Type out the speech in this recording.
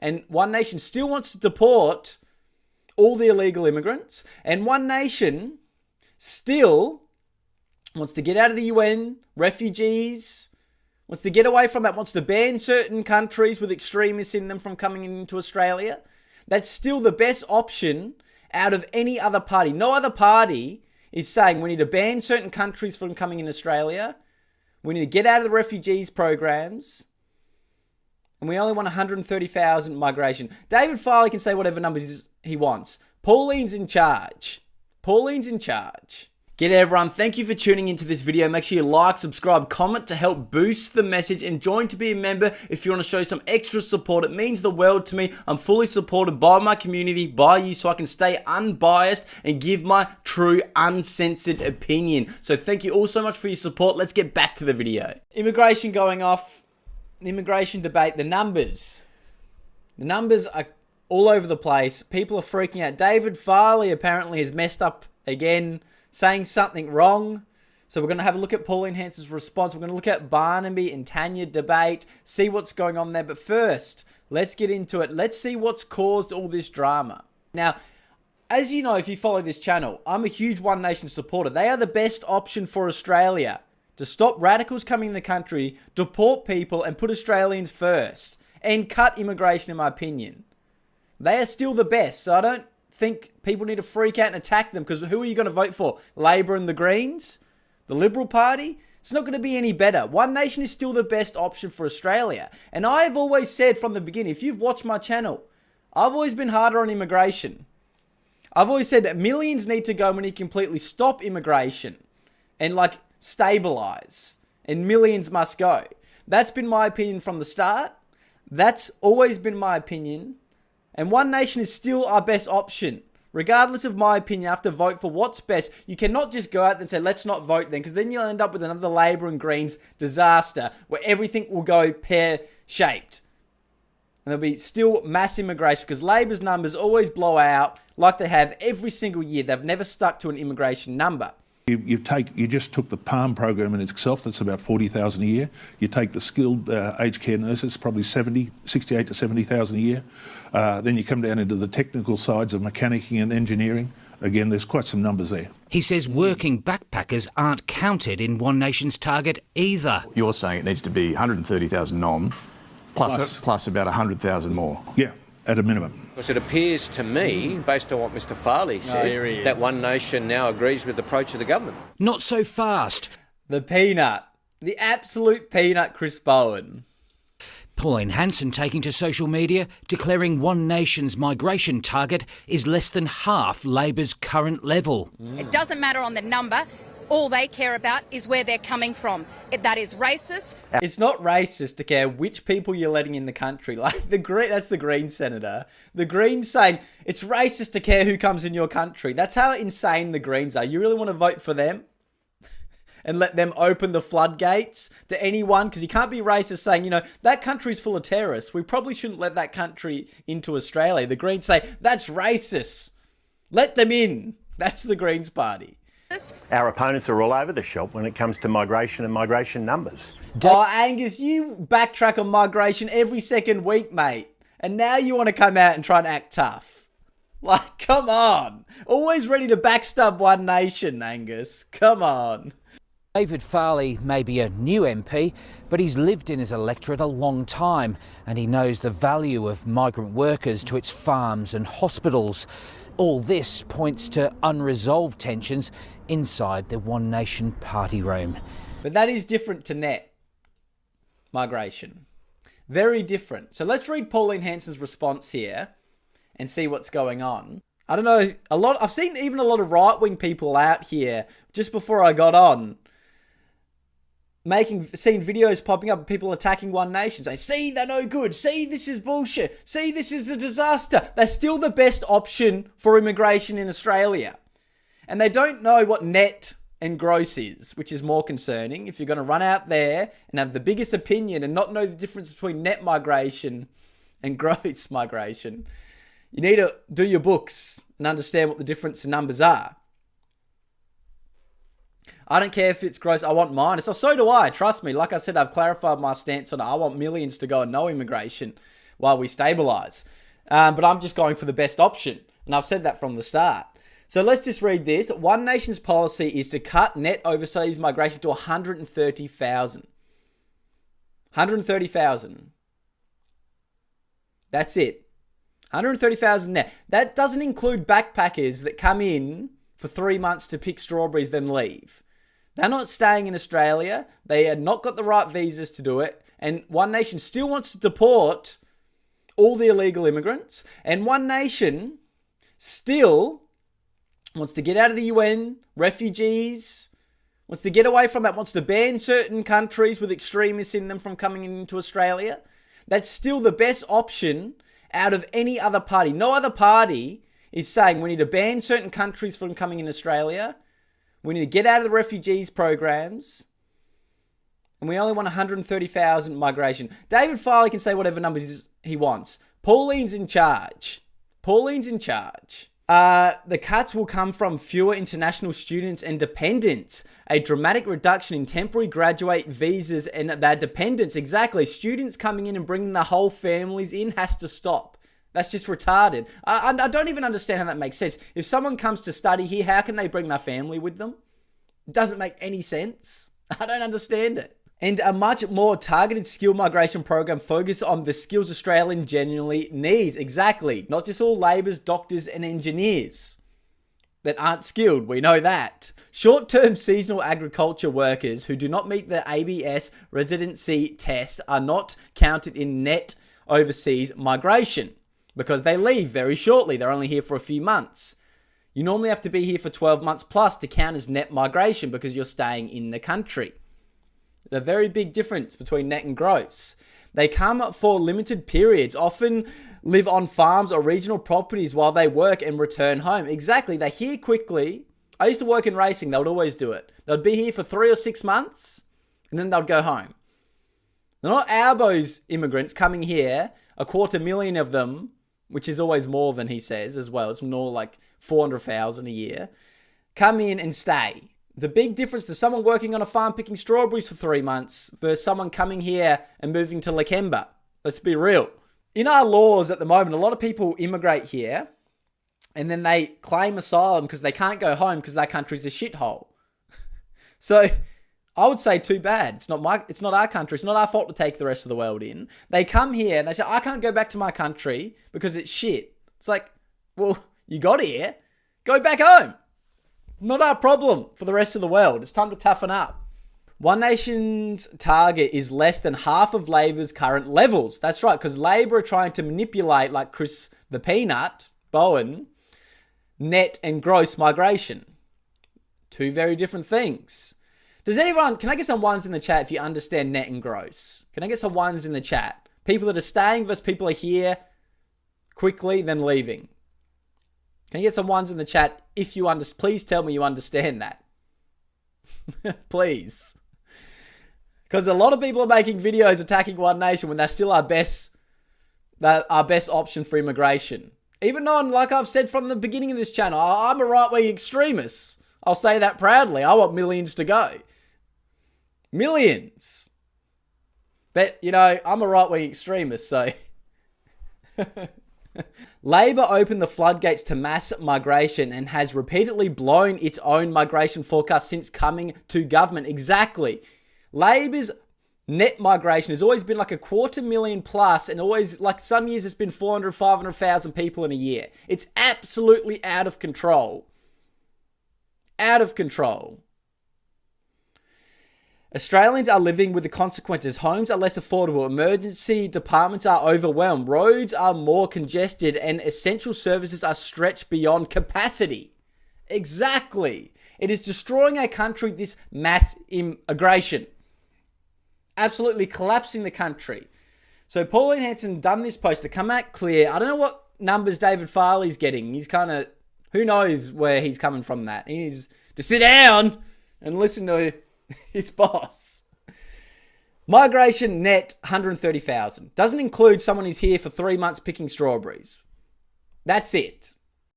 And One Nation still wants to deport all the illegal immigrants. And One Nation still wants to get out of the UN, refugees, wants to get away from that, wants to ban certain countries with extremists in them from coming into Australia. That's still the best option out of any other party. No other party is saying we need to ban certain countries from coming in Australia. We need to get out of the refugees programs. And we only want 130,000 migration. David Farley can say whatever numbers he wants. Pauline's in charge. Pauline's in charge. G'day everyone, thank you for tuning into this video. Make sure you like, subscribe, comment to help boost the message, and join to be a member if you want to show some extra support. It means the world to me. I'm fully supported by my community, by you, so I can stay unbiased and give my true, uncensored opinion. So thank you all so much for your support. Let's get back to the video. Immigration going off, the immigration debate, the numbers. The numbers are all over the place. People are freaking out. David Farley apparently has messed up again, saying something wrong. So we're going to have a look at Pauline Hanson's response. We're going to look at Barnaby and Tanya debate, see what's going on there. But first, let's get into it. Let's see what's caused all this drama. Now, as you know, if you follow this channel, I'm a huge One Nation supporter. They are the best option for Australia to stop radicals coming in the country, deport people, and put Australians first, and cut immigration, in my opinion. They are still the best, so I don't think people need to freak out and attack them, because who are you going to vote for? Labor and the Greens? The Liberal Party? It's not going to be any better. One Nation is still the best option for Australia. And I've always said from the beginning, if you've watched my channel, I've always been harder on immigration. I've always said that millions need to go when you completely stop immigration and like stabilize, and millions must go. That's been my opinion from the start. That's always been my opinion. And One Nation is still our best option. Regardless of my opinion, you have to vote for what's best. You cannot just go out and say, let's not vote then, because then you'll end up with another Labor and Greens disaster where everything will go pear-shaped. And there'll be still mass immigration, because Labor's numbers always blow out like they have every single year. They've never stuck to an immigration number. You just took the PALM program in itself, that's about 40,000 a year. You take the skilled aged care nurses, probably 68 to 70,000 a year. Then you come down into the technical sides of mechanicking and engineering. Again, there's quite some numbers there. He says working backpackers aren't counted in One Nation's target either. You're saying it needs to be 130,000 nom, plus about 100,000 more. Yeah, at a minimum. Because it appears to me, based on what Mr Farley said, that One Nation now agrees with the approach of the government. Not so fast. The peanut. The absolute peanut, Chris Bowen. Pauline Hanson taking to social media, declaring One Nation's migration target is less than half Labor's current level. It doesn't matter on the number. All they care about is where they're coming from. That is racist. It's not racist to care which people you're letting in the country. Like that's the Green senator. The Greens saying it's racist to care who comes in your country. That's how insane the Greens are. You really want to vote for them and let them open the floodgates to anyone? Because you can't be racist saying, you know, that country's full of terrorists. We probably shouldn't let that country into Australia. The Greens say that's racist. Let them in. That's the Greens party. Our opponents are all over the shop when it comes to migration and migration numbers. Oh, Angus, you backtrack on migration every second week, mate. And now you want to come out and try and act tough. Like, come on. Always ready to backstab One Nation, Angus. Come on. David Farley may be a new MP, but he's lived in his electorate a long time, and he knows the value of migrant workers to its farms and hospitals. All this points to unresolved tensions inside the One Nation party room. But that is different to net migration. Very different. So let's read Pauline Hanson's response here and see what's going on. I don't know, I've seen even a lot of right-wing people out here just before I got on seeing videos popping up of people attacking One Nation, saying, see, they're no good. See, this is bullshit. See, this is a disaster. They're still the best option for immigration in Australia. And they don't know what net and gross is, which is more concerning. If you're going to run out there and have the biggest opinion and not know the difference between net migration and gross migration, you need to do your books and understand what the difference in numbers are. I don't care if it's gross. I want minus. So do I. Trust me. Like I said, I've clarified my stance on it. I want millions to go and no immigration. while we stabilise. But I'm just going for the best option. And I've said that from the start. So let's just read this. One Nation's policy is to cut net overseas migration to 130,000. 130,000. That's it. 130,000 net. That doesn't include backpackers that come in for 3 months to pick strawberries then leave. They're not staying in Australia. They have not got the right visas to do it. And One Nation still wants to deport all the illegal immigrants. And One Nation still wants to get out of the UN, refugees, wants to get away from that, wants to ban certain countries with extremists in them from coming into Australia. That's still the best option out of any other party. No other party is saying we need to ban certain countries from coming in Australia. We need to get out of the refugees programs. And we only want 130,000 migration. David Farley can say whatever numbers he wants. Pauline's in charge. Pauline's in charge. The cuts will come from fewer international students and dependents. A dramatic reduction in temporary graduate visas and their dependents. Exactly. Students coming in and bringing their whole families in has to stop. That's just retarded. I don't even understand how that makes sense. If someone comes to study here, how can they bring their family with them? It doesn't make any sense. I don't understand it. And a much more targeted skill migration program focused on the skills Australia genuinely needs. Exactly. Not just all labourers, doctors and engineers that aren't skilled. We know that. Short-term seasonal agriculture workers who do not meet the ABS residency test are not counted in net overseas migration because they leave very shortly. They're only here for a few months. You normally have to be here for 12 months plus to count as net migration because you're staying in the country. There's a very big difference between net and gross. They come for limited periods, often live on farms or regional properties while they work and return home. Exactly, they're here quickly. I used to work in racing, they would always do it. They'd be here for 3 or 6 months, and then they'd go home. They're not Albo's immigrants coming here, 250,000 of them, which is always more than he says as well. It's more like 400,000 a year. Come in and stay. The big difference to someone working on a farm picking strawberries for 3 months versus someone coming here and moving to Lakemba. Let's be real. In our laws at the moment, a lot of people immigrate here and then they claim asylum because they can't go home because their country's a shithole. So I would say too bad. It's not our country. It's not our fault to take the rest of the world in. They come here and they say, I can't go back to my country because it's shit. It's like, well, you got here. Go back home. Not our problem for the rest of the world. It's time to toughen up. One Nation's target is less than half of Labor's current levels. That's right, because Labor are trying to manipulate, like Chris the Peanut, Bowen, net and gross migration. Two very different things. Can I get some ones in the chat if you understand net and gross? Can I get some ones in the chat? People that are staying versus people are here quickly, then leaving. Can you get some ones in the chat if you understand? Please tell me you understand that. Please. Because a lot of people are making videos attacking One Nation when they're still our best option for immigration. Even though, like I've said from the beginning of this channel, I'm a right-wing extremist. I'll say that proudly. I want millions to go. Millions. But, I'm a right-wing extremist, so... Labor opened the floodgates to mass migration and has repeatedly blown its own migration forecast since coming to government. Exactly. Labor's net migration has always been like 250,000 plus, and always, like some years it's been 400, 500,000 people in a year. It's absolutely out of control. Out of control. Australians are living with the consequences. Homes are less affordable. Emergency departments are overwhelmed. Roads are more congested and essential services are stretched beyond capacity. Exactly. It is destroying our country, this mass immigration. Absolutely collapsing the country. So Pauline Hanson done this post to come out clear. I don't know what numbers David Farley's getting. He's kind of, who knows where he's coming from that. He needs to sit down and listen to his boss. Migration net 130,000. Doesn't include someone who's here for 3 months picking strawberries. That's it.